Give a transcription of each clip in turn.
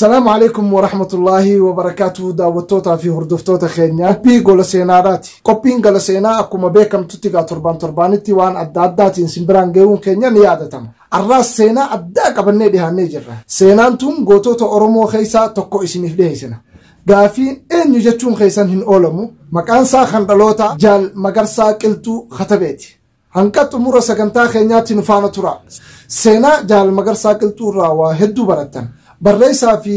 السلام عليكم ورحمة الله وبركاته. دعوتوتا في هردفتوتا خينيا بي قول سيناراتي قبين قول سينا أكما بيكم تتيقى تربانتي وان أداداتين سنبران جيون كينيا نيادتام الراس سينا أداك بني ديها نيجرة سينانتم قوتوتا أورمو خيسا تقو إسنف ديهيسنا قافين إن يجتون خيسان هن أولمو مكان ساخن دلوتا جال مقرسا كلتو خطبيتي هنكت أمور سكنتا خينياتي نفانا ترى سينا جال مقرسا كلتو راوا هدو برتن بريسا في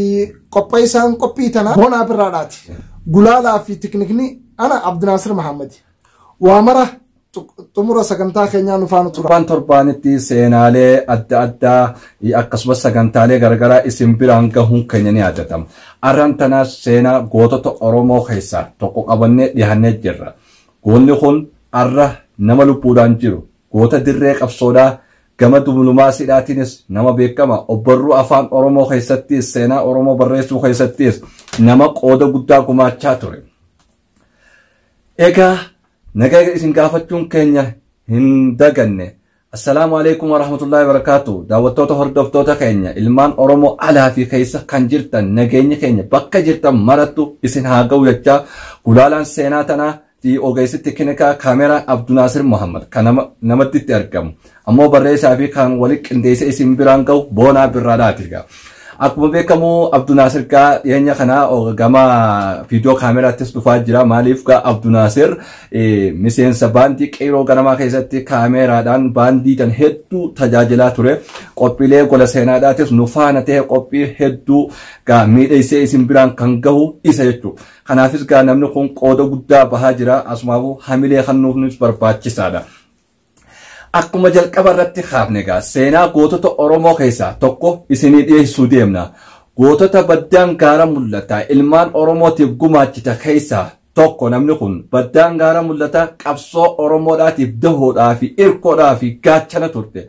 قبيسان قبيتنا هنا براداتي قلالا في تكنيكني أنا عبد الناصر محمدي وامره تمر سكنتا خينيا نفانو تربانتي سينالي أدى أكسب سكنتالي غرغرا اسم برانكا هم كينيا أدتم أرانتنا سينا غوتو أورومو خيسا توقو قبني ديهاني جرى قولني خون أره نمالو بودانجيرو غوتا دريق أبسودا كما دبلوما سيداتينس نما بيكما أبرو أفان أورومو خيستيس سينا أورومو بريسو خيستيس نما قودا قدا كما تشاتوري إيكا نجاي اسم قافتون كينيا هندقني السلام عليكم ورحمة الله وبركاته دعوتوتا هردفتوتا كينيا ilmaan Oromoo alaa fi keessa kan jirtan nageenya keenya bakka jirtan marattu isin haa ga'u jecha gulaalaan seenaa tanaa في أوجيس تكنيكا كاميرا عبد الناصر محمد كان نمت تركم أما بريس أبي كان ولك إنديس اسم برانكو بونا براداتيكا أكمل بكمو عبد الناصر كا يعني خنا أو جما فيديو كاميرا تستوفا جرا ماليف كا عبد الناصر مثلا سبانتي كيرو كنا كيسات كاميرا دان باندي تن هدو تجاجلا ترى قبيلة كل سنة داتس نفانا ته قبيل هدو كا ميد اسم بران كنجو إسيتو خنا فيس كا نمنو خون قودو قدا بهاجرا أسمعو حمله خنوف نس برباچ سادا أكما جل كبرت خابنيكا سينا غوتو أورومو خيسا توكو إسيني ديه سوديمنا غوتو بدان غارا ملتا إلمان أورومو تبقوما جتا خيسا توكو نمنخون بدان غارا ملتا كبسو أورومو دا تبدهو دا في إركو دا في غاتشانا تورتي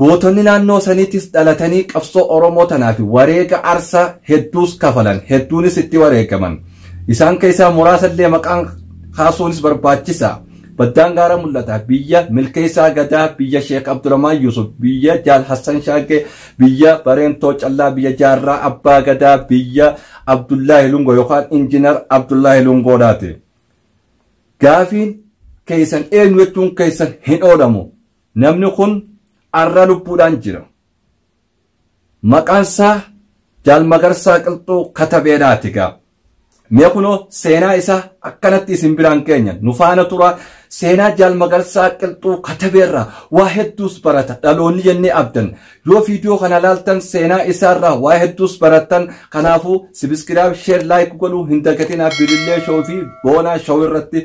غوتو نينانو سانيتيس دالتاني كبسو أورومو تنافي وريكا عرسا هدوس كفلان هدوني ستي وريكا من إسان كيسا مراسل لي مكان خاصونيس برباچسا بدان غارا ملتا بيا ملكيسا غدا بيا شيخ عبد الرحمن يوسف بيا جال حسن شاكي بيا بارين توج الله بيا جارا أبا غدا بيا عبد الله لونغو يوخان انجينير عبد الله لونغو داتي غافين كيسان اين ويتون كيسان هين اودامو نمني خون أرالو بودان جيرا مقانسا جال مغرسا قلتو كتبيداتيكا ميكونو سينا إسا أكنت اسم بران كينيا نفانا ترى سينا جال مغرسا قلتو كتبيرا واحد دوس برتا دالوني جني أبدن يو فيديو خنالالتن سينا إسا را واحد دوس برتن خنافو سبسكرايب شير لايك قلو هندكتنا بلله شو في بونا شو الرتي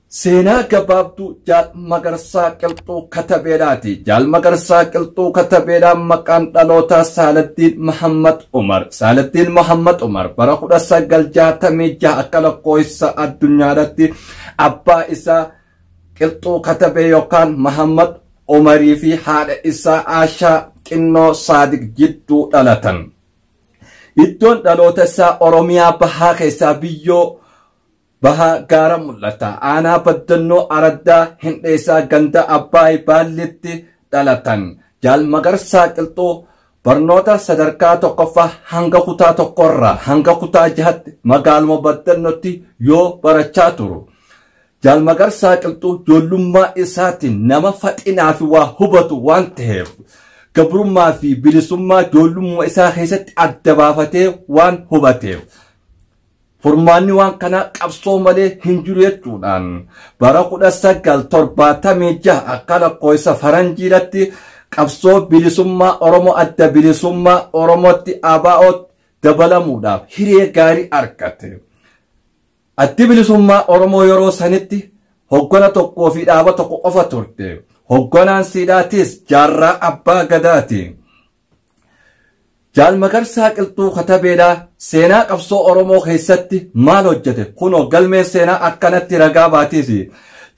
سينا كبابتو جال مغرسا قلتو كتبيراتي جال مغرسا قلتو كتبيرا مكان دالوتا سالدين محمد عمر برقود السجل جاتا ميجا أكلا قويسا الدنيا رتي أبا إسا قلتو كتبي يوكان محمد عمري في حال إسا آشا كنو صادق جدو دالتن إدون دالوتا سا أوروميا بها خيسا بيو بها غارا ملتا أنا بدنو أردا هندسا غندا أباي بالتي دالتن جال مغرسا قلتو برنوتا صدركا توقفا هنگا خطا توقرا هنگا خطا جهت مقال مبدنوتي يو برچاتورو جال مغرسا قلتو جولما إساتي نما فتنا في وهبتو وانتهف قبرما في بلسما جولما إسا خيست أدبافتي وان هبتي فرماني وان كان قبصو مالي هنجريتونان برقود السجل ترباتا ميجا أقال قويسا فرنجيرتي قبصو بلسما أورمو أدى بلسما أورموتي آباؤت دبلمودا هيري غاري أركاتي أدى بلسما أورمو يرو سانتي هقونا توقو في دابا توقو قفا تورتي هقونا سيداتيس جارا أبا غداتي جال مغرسا قلتو خطبيدا سينا قبصو أورمو خيستي مال وجده كونو قلمي سينا أكنتي رقاباتيسي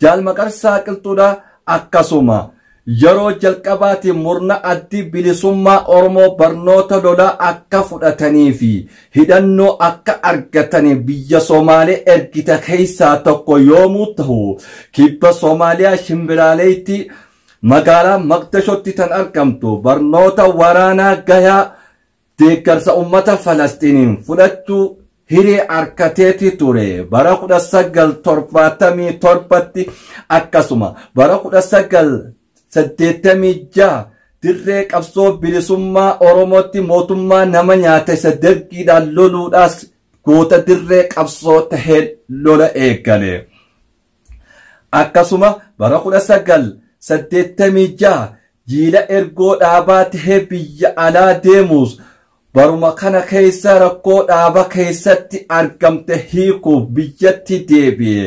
جال مغرسا قلتو دا أكسوما يرو جلقباتي مرنا أدي بلسوما أورمو برنوتا لولا أكا فدتني هدنو أكا أرغتني بيا صومالي إرغتا خيسا تقو يومو تهو كيبا صوماليا شمبراليتي مقالا مقدشوتي تن أرقمتو برنوتا ورانا غيا deeggarsa ummata Falastiniin fudhachuu hiree harkateeti ture. Bara 1977 akkasuma bara 1986 dirree qabsoo bilisummaa Oromootti mootummaa nama nyaate isa Dergiidhaan loluudhaas goota dirree qabsoo tahee lola eegale. Akkasuma bara 1986 jiila ergoo dhaabaa tahee biyya alaa deemuus baruma kana keessa rakkoo dhaaba keessatti argamte hiikuuf biyyatti deebi'e.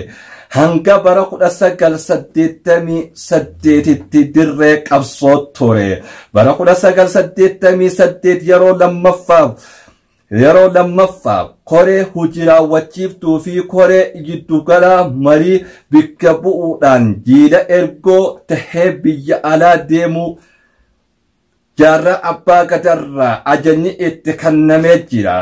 Hanga bara 1988tti dirree qabsoo ture. Bara 1988 yeroo lammaffaa koree hojii raawwachiiftuu fi koree giddugalaa marii bikka bu'uudhaan jiila ergoo tahee biyya alaa deemuu jaarraa abbaa gadarraa ajajni itti kennamee jira.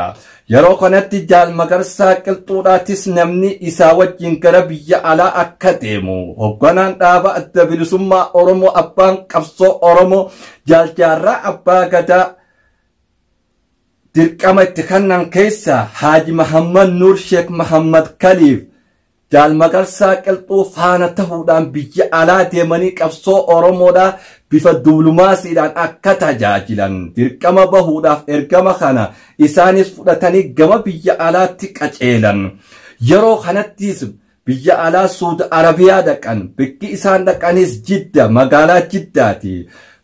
Yeroo kanatti Jaal Magarsaa Qilxuudhaatis namni isaa wajjin gara biyya alaa akka deemu hoogganaan dhaaba adda bilisummaa Oromoo abbaan qabsoo Oromoo jaarraa abbaa gadaa dirqama itti kennan keessa Haaji Mahammad Nuur Sheek Mahammad Kaliif Jaal Magarsaa Qilxuu faana tahuudhaan biyya alaa deemanii qabsoo Oromoodhaa bifa dipiloomaasiidhaan akka tajaajilan dirqama bahuudhaaf ergama kana isaanis fudhatanii gama biyya alaatti qaceelan. Yeroo kanattis biyya alaa Suudi Arabiyaa dhaqan. Bakki isaan dhaqanis Jidda magaalaa Jiddaati.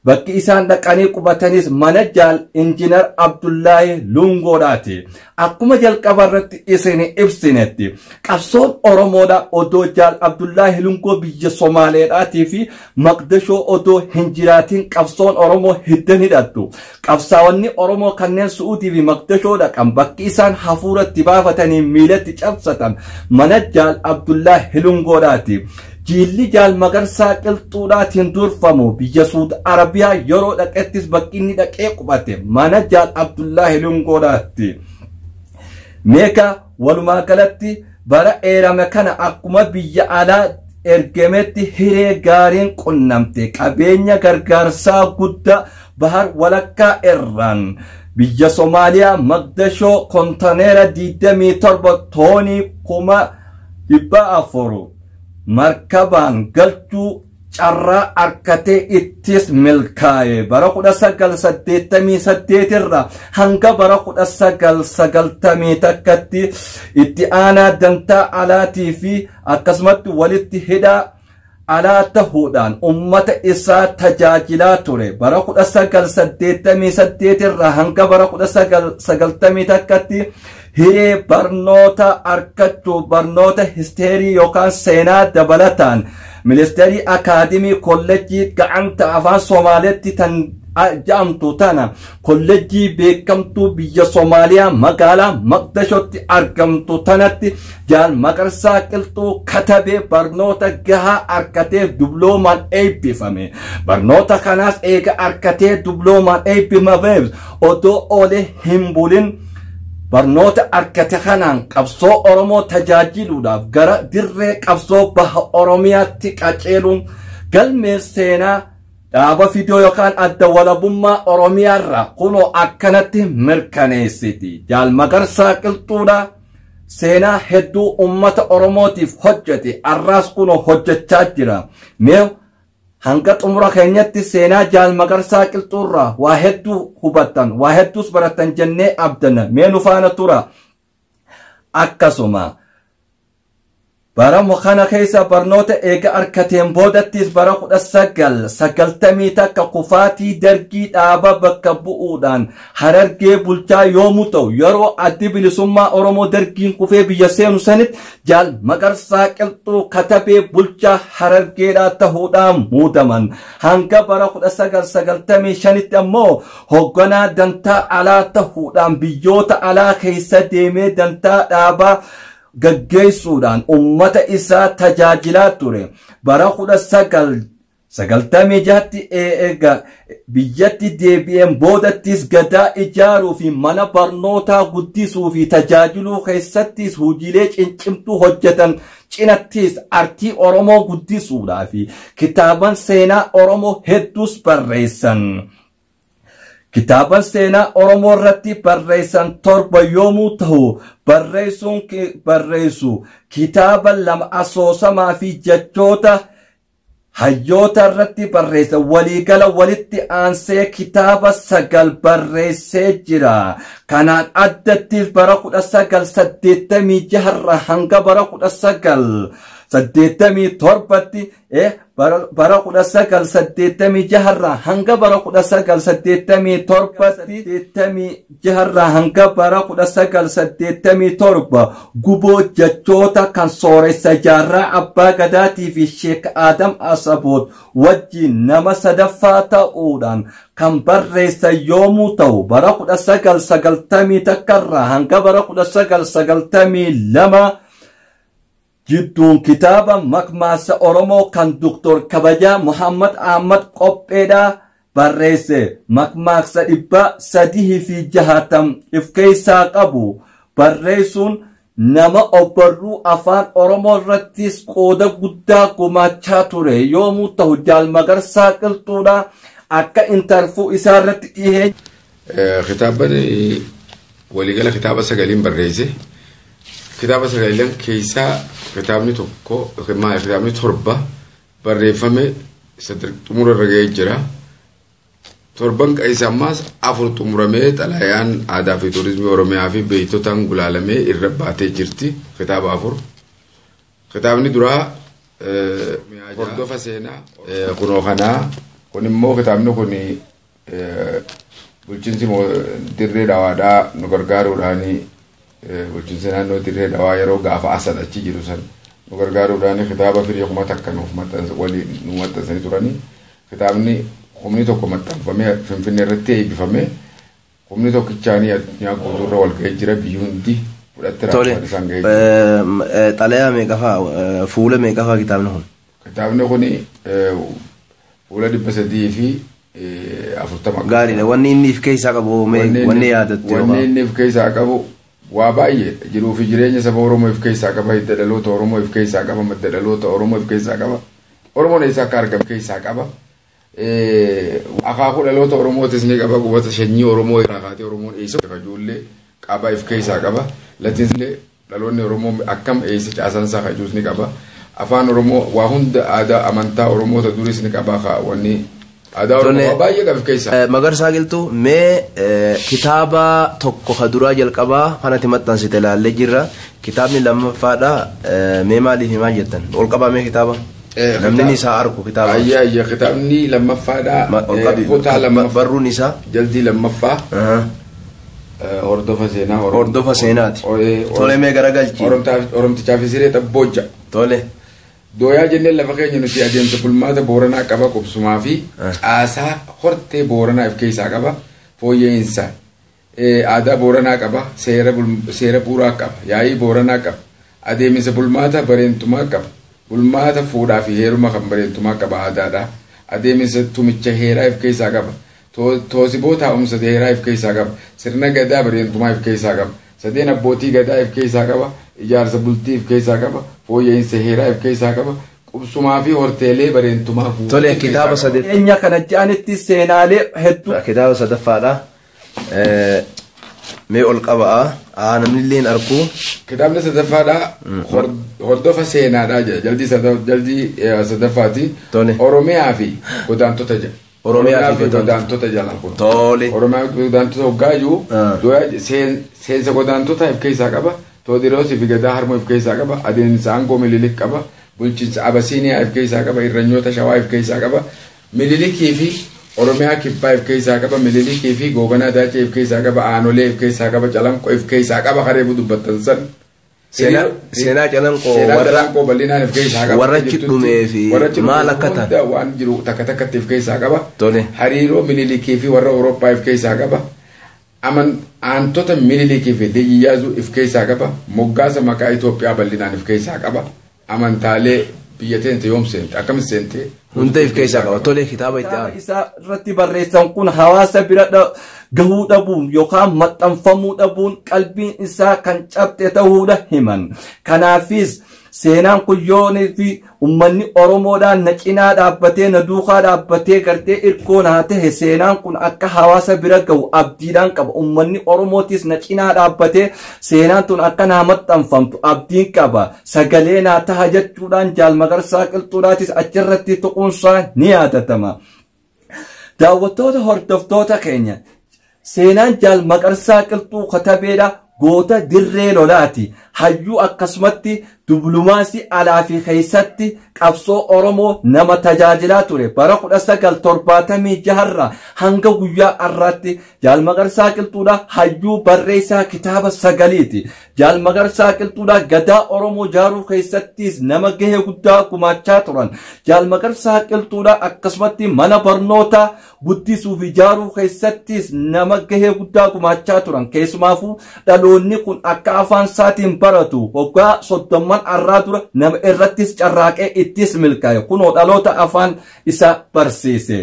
Bakki isaan dhaqanii qubatanis mana Jaal Injiinar Abdullaahi Lungoodhaati. Akkuma jalqaba irratti isin ibsinetti qabsoon Oromoodhaa odoo Jaal Abdullaahi Lungoo biyya Somaaleedhaatii fi Maqdashoo odoo hin jiraatin qabsoon Oromoo hiddan hidhattu. Qabsaawwanni Oromoo kanneen Su'uudii fi Maqdashoo dhaqan bakki isaan hafuuratti baafatanii miilatti cabsatan mana Jaal Abdullaahi Lungoodhaati. Jiilli Jaal Magarsaa Qilxuudhaatiin durfamu biyya Suudi Arabiyaa yeroo dhaqettis bakki inni dhaqee qubate mana Jaal Abdullaahi Lungoodhaatti. Meeqa walumaa galatti bara eerame kana akkuma biyya alaa ergametti hiree gaariin qunnamte qabeenya gargaarsaa guddaa bahar walakkaa irraan biyya Somaaliyaa Maqdashoo kontaneera 27 toonii 400 markabaan galchuu carraa harkatee ittis milkaa'e. Bara 1988 irraa hanga bara 1990 takkatti itti aanaa dantaa alaatii fi akkasumatti walitti hidhaa alaa tahuudhaan ummata isaa tajaajilaa ture. Bara 1988 irraa hanga bara 1990 takkatti hiree barnoota arkachuu barnoota histeerii yookaan seenaa dabalataan ministeerii akaademii kolleejjii ga'anta afaan Somaaleetti tan jedhamtu tana kolleejjii beekamtuu biyya Somaaliyaa magaalaa Maqdashootti argamtu tanatti Jaal Magarsaa Qilxuu katabee barnoota gahaa arkateef diploomaan eebbifame. Barnoota kanaas eega arkatee diploomaan eebbifameef odoo oole hin bulin barnoota arkate kanaan qabsoo Oromoo tajaajiluudhaaf gara dirree qabsoo baha Oromiyaatti qaceeluun galmee seenaa dhaaba fidoo yookaan adda walabummaa Oromiyaarraa kunoo akkanatti mirkaneessiti. Jaal Magarsaa Qilxuudhaa seenaa hedduu ummata Oromootiif hojjete arraas kunoo hojjechaa jira. Mee hanga xumura keenyatti seenaa Jaal Magarsaa Qilxuurraa waa hedduu hubattan waa hedduus baratan jennee abdanna. Mee nu faana tura. Akkasuma bara kana keessa barnoota eega arkateen boodattis bara 1990 takka kufaatii Dergii dhaaba bakka bu'uudhaan Harargee bulchaa yoomuu ta'u yeroo addi bilisummaa Oromoo Dergiin kufee biyya seenu sanitti Jaal Magarsaa Qilxuu katabee bulchaa Harargeedhaa tahuudhaan muudaman. Hanga bara 1995tti ammoo hoogganaa dantaa alaa tahuudhaan biyyoota alaa keessa deemee dantaa dhaabaa gaggeessuudhaan ummata isaa tajaajilaa ture. Bara 1996tti eega biyyatti deebi'een boodattis gadaa ijaaruu fi mana barnootaa guddisuu fi tajaajiluu keessattis hojiilee cincimtuu hojjetan cinattis artii Oromoo guddisuudhaa fi kitaaban seenaa Oromoo hedduus barreessan. kitaaba seenaa Oromoo irratti barreessan torba yoomuu ta'u barreessu kitaaba lama asoosamaa fi jechoota hayyoota irratti barreessa waliigala walitti aansee kitaaba 9 barreessee jira. Kanaan addattis bara 1986 irraa hanga bara 1987tti bara 1986 irraa hanga bara 1987 hanga bara 1987 guboo jechoota kan sooressa jaarraa abbaa gadaatii fi Sheek Adam Asaboot wajjin nama sadaffaa ta'uudhaan kan barreessa yoomuu ta'u bara 1991 irraa hanga bara 1992 jidduun kitaaba makmaasa Oromoo kan Dr. Kabajaa Muhammad Ahmad qopheedhaa barreesse makmaasa 360 if keessaa qabu barreessuun nama obbarruu afaan Oromoo irrattis qooda guddaa gumaachaa ture yoomuu ta'u Jaal Magarsaa Qilxuudha akka intarfuu isaa irratti dhihee kitaabni waliigala kitaaba 9 barreesse kitaaba 9 keessaa kitaabni tokko kitaabni 7 barreeffame xumura irra ga'ee jira. 7 keessaa ammaas 4 xumuramee xalayaan aadaa fi turizimii Oromiyaa fi beeytotaan gulaalamee irra baatee jirti. Kitaaba 4 kitaabni duraa hordofa seenaa kunoo kanaa kun immoo kitaabni kun bulchiinsi dirree dhawaadhaa nu gargaaruudhaani bulchiinsi naannoo dirree dhawaa yeroo gaafa asad achi jiru san nu gargaaruudhaani kitaaba firii kuma takka nuuf maxxansanii turanii kitaabni humni tokko maxxanfamee Finfinnee irratti eebbifame humni tokkichaanii addunyaa guutuurra wal ga'ee jira biyyi hundi fudhatte raawwatan isaan ga'ee jira. Xalayaa meeqafaa fuula meeqafaa kitaabni kun? Kitaabni kun fuula 300 fi 40. Gaariidha. Wanni inni if keessaa qabu wanni yaadatte wanni inni if keessaa qabu waa baay'ee jiruu fi jireenya saba Oromoo if keessaa qaba hidda dhaloota Oromoo if keessaa qaba madda dhaloota Oromoo if keessaa qaba Oromoon eessaa akka argame keessaa qaba akaakuu dhaloota Oromootis ni qaba qubata sanyii Oromoo irraa kaatee Oromoon eessa kajuullee qaba if keessaa qaba latiinsillee dhaloonni Oromoo akkam eessa caasansaa kajuus ni qaba afaan Oromoo waa hunda aadaa amantaa Oromoota duris ni qaba wanni aadaa Oromoo baay'ee qaba if keessaa. Magarsaa Qilxuu mee kitaaba tokko ka duraa jalqabaa kanatti maxxansite ilaallee jirra kitaabni lammaffaadha mee maaliif maal jettan ol qabamee kitaaba namni isaa argu kitaaba ayyaa kitaabni lammaffaadha kutaa lammaffaa barruun isaa jaldii lammaffaa hordofa seenaa hordofa seenaati tole mee garagalchi oromtichaaf siree tabbooja tole dooyaa jenneen lafa keenya nuti adeemsa bulmaata Booranaa qaba qubsumaa fi caasaa hortee Booranaa if keessaa qaba fooyya'insa aadaa Booranaa qaba seera buuraa qaba yaa'ii Booranaa qaba adeemsa bulmaata bareentumaa qaba bulmaata fuudhaa fi heeruma kan bareentumaa qaba aadaadha adeemsa tumicha heeraa if keessaa qaba toosiboo taa'umsa heeraa if keessaa qaba sirna gadaa bareentumaa if keessaa qaba sadeen abbootii gadaa if keessaa qaba ijaarsa bultii if keessaa qaba fooyya'insa heeraa if keessaa qaba qubsumaa fi horteelee bareentumaa tole kitaaba saddeet enya kana jaanitti seenaalee hedduu kitaaba sadaffaadha mee ol qabaa namni illeen argu kitaabni sadaffaadha hordofa seenaadha jaldii sadaffaati Oromiyaa fi godaantota jedha Oromiyaa fi godaantota jalan kun tole Oromiyaa fi godaantota hoggaayuu seensa godaantota if keessaa qaba Toodiroosii fi gadaa harmoo if keessaa qaba adeemsa aangoo Minilik qaba bulchiinsa Abasiiniyaa if keessaa qaba irranyoota Shawaa if keessaa qaba Minilikii fi Oromiyaa kibbaa if keessaa qaba Minilikii fi goobanaa daachee if keessaa qaba aanolee if keessaa qaba calanqoo if keessaa qaba kareebu dubbattan san seenaa calanqoo bal'inaan if keessaa qaba warra chidhumee fi maal akka taate waan jiru takka takkatti if keessaa qaba tole hariiroo Minilikii fi warra Awurooppaa if keessaa qaba aantota Minilikii fi Iyyaasuu if keessaa qaba moggaasa maqaa Itoophiyaa bal'inaan if keessaa qaba amantaalee biyya teente yoom seente akkamitti seente hunda if keessaa qaba tole kitaaba itti aanu isa irratti barreessan kun hawaasa bira gahuu dhabuun yookaan maxxanfamuu dhabuun qalbiin isaa kan cabxe ta'uudha himan kanaafis seenaan kun yoonii fi ummanni oromoodhaan na cinaa dhaabbatee na duukaa dhaabbatee gartee irkoon haa tahe seenaan kun akka hawaasa bira gahu abdiidhaan qaba ummanni oromootis na cinaa dhaabbatee seenaan tun akka naa maxxanfamtu abdiin qaba sagalee naa taha jechuudhaan Jaal Magarsaa Qilxuudhaatis achirratti tuquunsaa ni yaadatama. Daawwattoota hordoftoota keenya seenaan Jaal Magarsaa Qilxuu katabeedha goota dirree lolaati hayyuu akkasumatti dublumaasii alaa fi keessatti qabsoo oromoo nama tajaajilaa ture bara 1976 hanga guyyaa har'aatti Jaal Magarsaa Qilxuudha hayyuu barreessaa kitaaba sagaliiti. Jaal Magarsaa Qilxuudha gadaa oromoo jaaruu keessattis nama gahee guddaa gumaachaa turan. Jaal Magarsaa Qilxuudha akkasumatti mana barnoota guddisuu fi jaaruu keessattis nama gahee guddaa gumaachaa turan. Keessumaafuu dhaloonni kun akka afaan isaatiin baratu waggaa 30 arraa dura nama irrattis carraaqee ittis milkaa'e kunoo dhaloota afaan isa barsiise.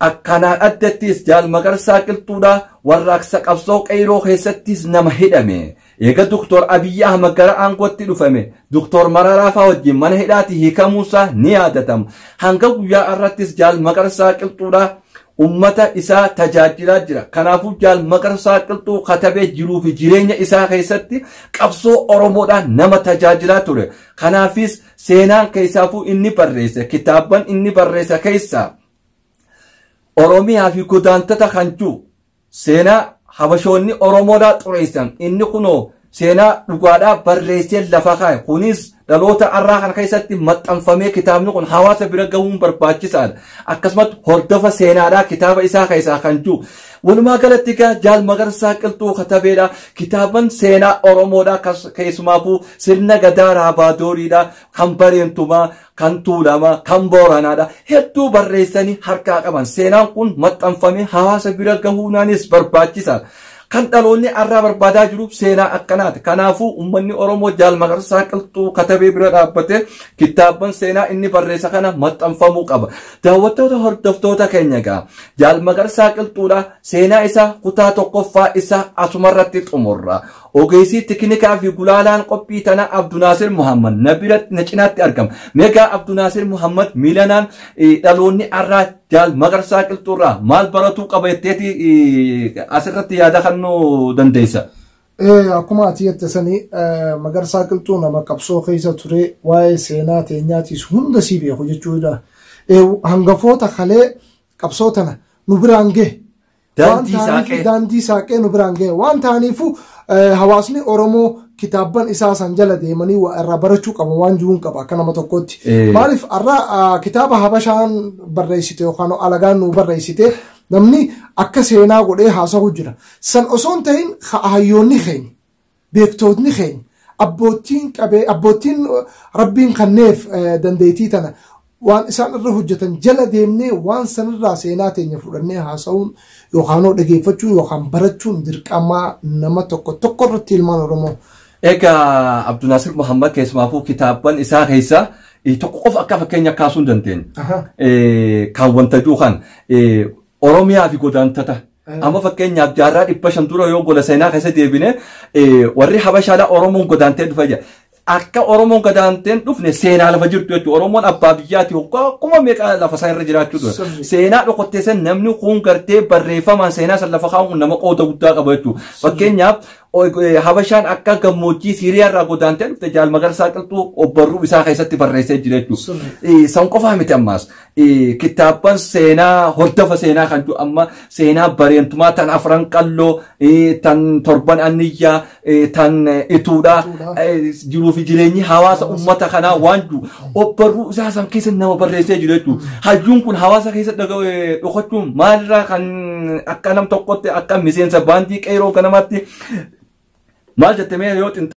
Akkanaan addattis Jaal Magarsaa Qilxuudha warraaqsa qabsoo qeyroo keessattis nama hidhame. Eega Dr. Abiy Ahmed gara aangootti dhufame Dr. Mararaa faa wajjin mana hidhaatti hiikamuusaa ni yaadatama. Hanga guyyaa har'attis Jaal Magarsaa Qilxuudha ummata isaa tajaajilaa jira. Kanaafuu Jaal Magarsaa Qilxuu katabee jiruu fi jireenya isaa keessatti qabsoo oromoodhaan nama tajaajilaa ture. Kanaafis seenaan keessaafuu inni barreesse kitaaban inni barreesse keessaa Oromiyaa fi godaantota kan jiru seenaa habashoonni oromoodhaa xureessan inni kunoo seenaa dhugaadhaa barreessee lafa kaa'e kunis dhaloota har'aa kana keessatti maxxanfamee kitaabni kun hawaasa bira gahuun barbaachisaadha. Akkasumas hordofa seenaadhaa kitaaba isaa keessaa kan jiru. Walumaa galatti Jaal Magarsaa Qilxuu katabeedha kitaaban seenaa oromoodhaa keessumaafuu sirna gadaa Raabaadooriidha kan Bareentumaa kan Tuulamaa kan Booranaadha hedduu barreessanii harkaa qaban seenaan kun maxxanfamee hawaasa bira gahuunaanis barbaachisaadha. Kan dhaloonni har'aa barbaadaa jiru seenaa akkanaati. Kanaafuu ummanni oromoo Jaal Magarsaa Qilxuu katabee bira dhaabbate kitaaban seenaa inni barreessa kana maxxanfamuu qaba. Daawwattoota hordoftoota keenya Jaal Magarsaa Qilxuudha seenaa isaa kutaa tokkoffaa isaa asumarratti xumurra. Ogeessii tiknikaa fi gulaalaan qophii tana Abdunaasir Muhammad na cinaatti argama. Meegaa Abdunaasir Muhammad miilanaan dhaloonni har'aa Jaal Magarsaa Qilxuurraa maal baratuu qaba jetteeti asirratti yaada kannuu dandeessa. Akkuma ati jette sanii Magarsaa Qilxuu nama qabsoo keessa ture waa'ee seenaa teenyaatis hunda sii beeku jechuudha. Hangafoota kalee qabsoo tana nu biraan gahe. Daandii saaqee nu biraan gahe waan ta'aniifu hawaasni oromoo kitaaban isaa san jala deemanii irraa barachuu qaba waan jiruun qaba akka nama tokkotti. Maaliif irraa kitaaba habashaan barreessite yookaan alagaan nu barreessite namni akka seenaa godhee haasa'u jira. San osoo hin ta'in hayyoonni keenya beektootni keenya abbootiin rabbiin kanneef dandeettii tana waan isaan irra hojjetan jala deemnee waan sanirraa seenaa teenya fudhannee haasa'uun yookaan dhageeffachuun yookaan barachuun dirqamaa nama tokko irratti ilmaan oromoo. Egaa Abdunaasir Muhammad keessumaafuu kitaaban isaa keessa tokko qofa akka fakkeenya kaasuu hin dandeenye. Kan wanta duukan Oromiyaa fi godaantota. Amma fakkeenyaaf jaarraa 500 dura yoo gola seenaa keessa deebine warri habashaadhaa Oromoon godaantee dhufa jira. Akka Oromoon godaanteen dhufne seenaa lafa jirtu jechuudha. Oromoon abbaa biyyaati akkuma meeqa lafa isaa irra jiraachuu dura. Seenaa dhokottee san namni kun gartee barreeffamaan seenaa san lafa kaa'uun nama qooda guddaa qaba jechuudha. Fakkeenyaaf habashaan akka gammoojjii Siiriyaa irraa godaantee dhufte Jaal Magarsaa Qilxuu obbarruu isaa keessatti barreessee jira jechuudha. San qofaa miti ammaas kitaaban seenaa hordofa seenaa kan jiru amma seenaa bareentumaa tan afran qalloo tan torban anniyyaa tan ituudhaa jiruu fi jireenyi hawaasa ummata kanaa waan jiru obbarruu isaa san keessa nama barreessee jira jechuudha. Hayyuun kun hawaasa keessa dhokachuun maalirraa kan akka nam tokkotti akka miseensa baandii qeyroo ganamatti maal jettamee yoo xinta.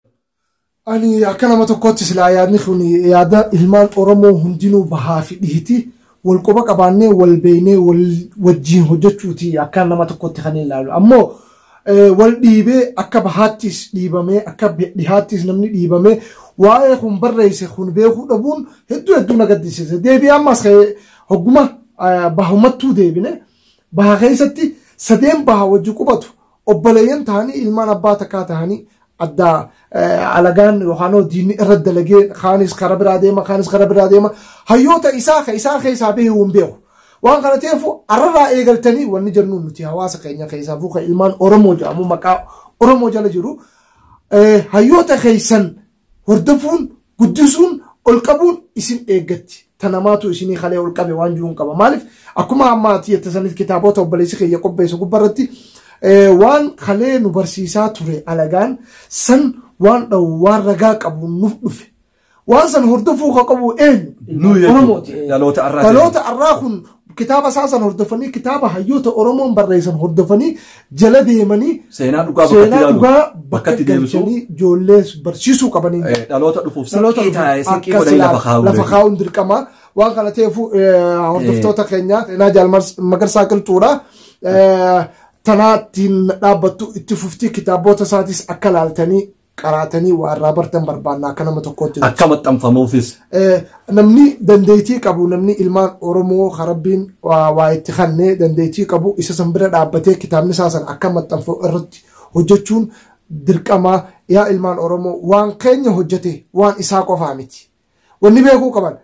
Ani akka nama tokkotti silaa yaadni kun yaada ilmaan oromoo hundinuu bahaa fi dhihiti wal quba qabaannee wal beeynee wajjiin hojjechuuti akka nama tokkotti kan ilaalu. Ammoo wal dhiibee akka bahaattis dhiibamee akka dhihaattis namni dhiibamee waa'ee kun barreesse kun beekuu dhabuun hedduu na gaddisiise. Deebi'ee ammas hogguma bahumattuu deebine baha keessatti sadeen baha wajji qubatu obboleeyyan ta'anii ilmaan abbaa takkaa ta'anii adda alagaan yohaanoo diinni irra dalagee kaanis kara biraa deema hayyoota isaa keessaa bahee hin beeku waan kana ta'eefu arrarraa eegaltanii wanni jennuun nuti hawaasa keenya keessaa fuuqa ilmaan Oromoo jedhamu maqaa Oromoo jala jiru hayyoota keessan hordofuun guddisuun ol qabuun isin eeggatti tanamaatu isinii kalee ol qabe waan jiruun qaba maaliif akkuma ammaatti yettasanit kitaabota obboleessi kiyya qopheessu gubbarratti waan kalee nu barsiisaa ture alagaan san waan dhawu waan ragaa qabu nuuf dhufe waan san hordofuu qabu eenyu Oromooti dhaloota arraa kun kitaaba saasan hordofanii kitaaba hayyoota Oromoon barreessan hordofanii jala deemanii seenaa dhugaa bakka galchanii ijoollee barsiisuu qabanii dhaloota dhufuuf sinqii godhanii lafa kaa'uun dirqama waan kana ta'eefu hordoftoota keenya seenaa Jaalmagarsaa Qilxuudha tanaattiin dhaabbattu itti fuftii kitaabota isaatis akka laaltanii qaraatanii waan irraa bartan barbaanna akka nama tokkootti akka maxxanfamuufis namni dandeettii qabu namni ilmaan Oromoo harabbiin waa itti kannee dandeettii qabu isa san bira dhaabbatee kitaabni isaa san akka maxxanfamu irratti hojjechuun dirqama yaa ilmaan Oromoo waan keenya hojjete waan isaa qofaa miti wanni beekuu qaban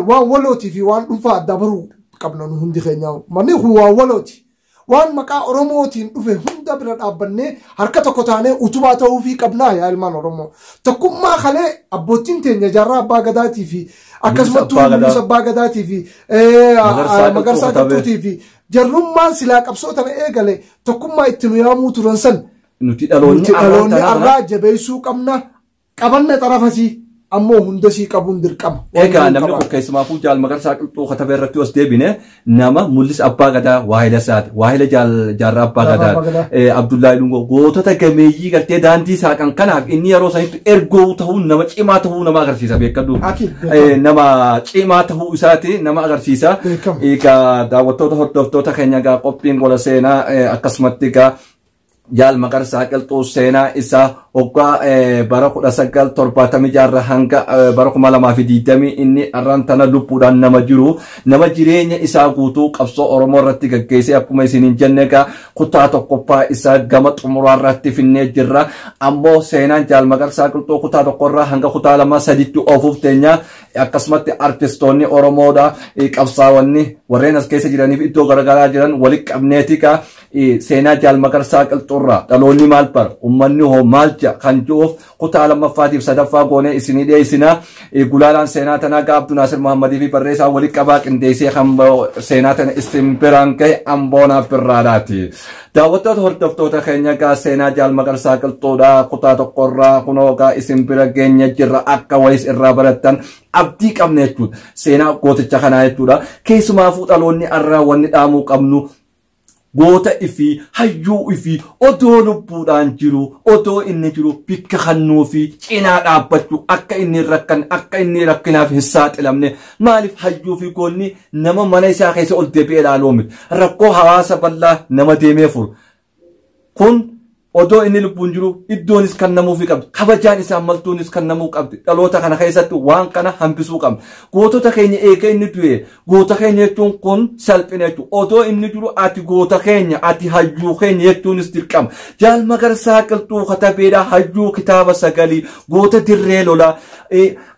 waan walootii fi waan dhuunfaa adda baruu qabna nu hundi keenya manni kun waan walooti waan maqaa Oromootiin dhufe hunda bira dhaabbannee harka tokko taanee utubaa ta'uu fi qabnaa yaa ilmaan Oromoo tokkummaa kalee abbootiin teenya jaarraa abbaa gadaatii fi akkasumattuu Yunus abbaa gadaatii fi Magarsaa Qilxuutii fi jarrummaan silaa qabsoo tana eegale tokkummaa itti nu yaamuu turan san nuti dhaloonni arraa jabeessuu qabna qabanna xarafasii ammoo hunda sii qabuun dirqama. Egaa namni kun keessumaafuu Jaalmagarsaa Qilxuu katabee irratti os deebine nama mul'is abbaa gadaa waahila isaati waahila jaarraa abbaa gadaa Abdullahi Lungo gootota gameeyyii gartee daandii saaqan kanaaf inni yeroo sanitti ergoo ta'uu nama cimaa ta'uu nama agarsiisa beekadhu nama cimaa ta'uu isaati nama agarsiisa. Egaa daawwattoota hordoftoota keenya egaa qophiin gola seenaa akkasumatti egaa Jaalmagarsaa Qilxuu seenaa isaa waggaa bara 1976 hanga bara 2020 inni arrantana lubbuudhaan nama jiru nama jireenya isaa guutuu qabsoo Oromoo irratti gaggeessee akkuma isiniin jenne egaa kutaa tokkoffaa isaa gama xumuraa irratti finnee jirra ammoo seenaan Jaalmagarsaa Qilxuu kutaa tokkorraa hanga kutaa 2-3tti oofuuf teenya akkasumatti artistoonni Oromoodha qabsaawwanni warreen as keessa jiraniif iddoo garagaraa jiran walitti qabneetika seenaa Jaalmagarsaa Qilxuurraa dhaloonni maal bara ummanni hoo maal kan juuf kutaa lammaffaatiif sadaffaa goonee isinii dhiyeessina gulaalaan seenaa tanaa gaa Abduu Naasir Muhammadii fi barreessaa walitti qabaa qindeessee kan seenaa tana isin biraan gahe Amboonaa Birraadhaati. Daawwattoota hordoftoota keenya gaa seenaa Jaalmagarsaa Qilxuudhaa kutaa tokkorraa kunoo gaa isin bira geenya jirra akka wayis irraa barattan abdii qabne jechuudha seenaa gooticha kanaa jechuudha keessumaafuu dhaloonni arraa wanni dhaamuu qabnu goota ifi hayyuu ifi odoo lubbuudhaan jiru odoo inni jiru bikka kannuu fi cinaa dhaabbachuu akka inni rakkinaaf hin saaxilamne maaliif hayyuu fi goonni nama mana isaa keessa ol deebi'ee ilaaluu miti rakkoo hawaasa bal'aa nama deemee furu kun odoo inni lubbuun jiru iddoonis kan namuufi qabdi kabajaan isaa maltuunis kan namuu qabdi dhaloota kana keessatti waan kana hambisuu qabdi gootota keenya eega inni du'e goota keenya jechuun kun salphina jechuudha odoo inni jiru ati goota keenya ati hayyuu keenya jechuunis dirqama Jaalmagarsaa Qilxuu katabeedha hayyuu kitaaba 9 goota dirree lolaa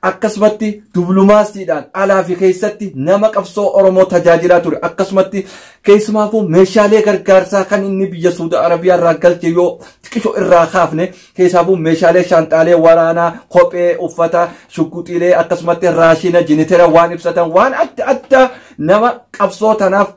akkasumatti diblumaasiidhaan alaa fi keessatti nama qabsoo Oromoo tajaajilaa ture akkasumatti keessumaafuu meeshaalee gargaarsaa kan inni biyya Saudi Arabiyaa irraa galche yoo xiqqisho irraa kaafne keessaafuu meeshaalee shaantaalee waraanaa kophee uffata shugguxiilee akkasumatti raashina jinitera waan ibsatan waan adda addaa nama qabsoo tanaaf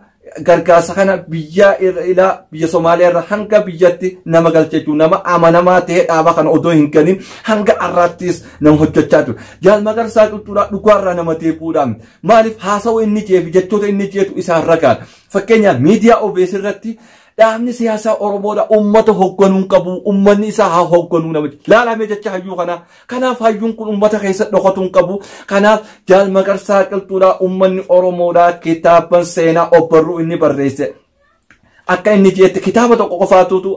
gargaarsa kana biyya Somaaliyaa irraa hanga biyyatti nama galchechuu nama amanamaa ta'ee dhaaba kana odoo hin ganin hanga arraattis nama hojjechaa ture Jaalmagarsaa Qilxuudhaa dhugaarraa nama deebi'uudhaan maaliif haasa'u inni jeefi jechoota inni jeetu isaan ragaadha fakkeenyaaf miidiyaa OBS irratti dhaabni siyaasaa Oromoodha ummata hoogganuu qabu ummanni isaa haa hoogganuu nama laalamee jecha hayyuu kanaaf hayyuun kun ummata keessa dhokatuu qabu kanaaf Jaalmagarsaa Qilxuudhaa ummanni Oromoodha kitaaban seenaa obbarruu inni barreesse akka inni jeetti kitaaba tokko qofaatutu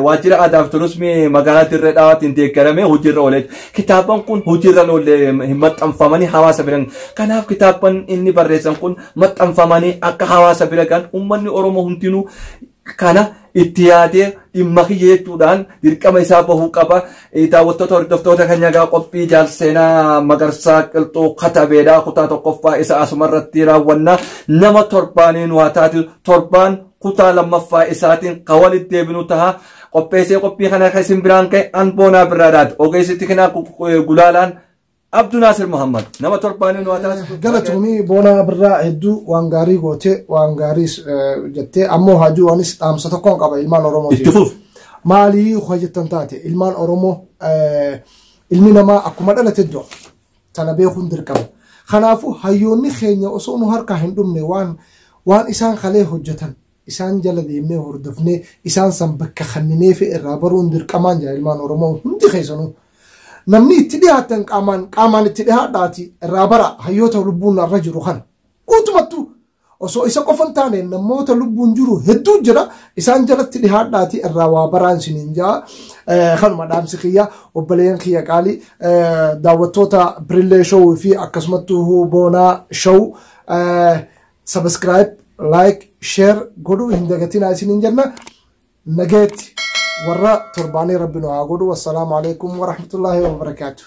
waajjira aadaa fi turizimii magaalaa Dirree Dhawaatiin deeggaramee hojiirra oolee kitaaban kun hojiirra oolee hin maxxanfamanii hawaasa biran kanaaf kitaaban inni barreessan kun maxxanfamanii akka hawaasa bira gahan ummanni Oromoo hundinuu kana itti yaadee dhimma kiyyeechuudhaan dirqama isaa bahuu qaba. Daawwattoota hordoftoota keenya gaa qophii jaalseenaa Magarsaa Qilxuu Katabeedhaa kutaa tokkoffaa isa asumarratti raawwanna. Nama torbaaniin waa taatu torbaan kutaa lammaffaa isaatiin walitti deebinu taha. Qopheessee qophii kana kan isin biraan ka'e Anboonaa Birraadhaati. Ogeessitti kanaa Gulaalaan Abduu Naasir Muhammad nama torbaaniin waa taatu. Galatoomii Boonaa Birraa hedduu waan gaarii goote waan gaarii jettee ammoo hajuu waanis dhaamsa tokkoon qaba ilmaan Oromoo. Itti fuuf. Maalii hojjetan taate ilmaan Oromoo ilmi namaa akkuma dhalate jiru sana beekuun dirqama. Kanaafuu hayyoonni keenya osoo nu harkaa hin dhumne waan isaan kalee hojjetan isaan jala deemnee hordofnee isaan san bakka kanninee fi irraa baruun dirqamaan jira ilmaan Oromoo hundi keessanuu. Namni itti dhiyaatan qaamaan itti dhiyaadhaati irraa bara hayyoota lubbuun irra jiru kana. Guutumattuu osoo isa qofan taane namoota lubbuun jiru hedduu jira isaan jalatti dhiyaadhaati irraa waa baraan siniin jaa. Kanuma dhaamsi kiyya obboleeyyan kiyya qaalii daawwattoota Birillee Show fi akkasumattuu Boonaa Show subscribe like share godhuu hin dagatinaa isiniin jenna. Nageetti warra torbaanii rabbi nu haa godhu. Wassalaamu alaikum wa rahmatullahi wa barakatuh.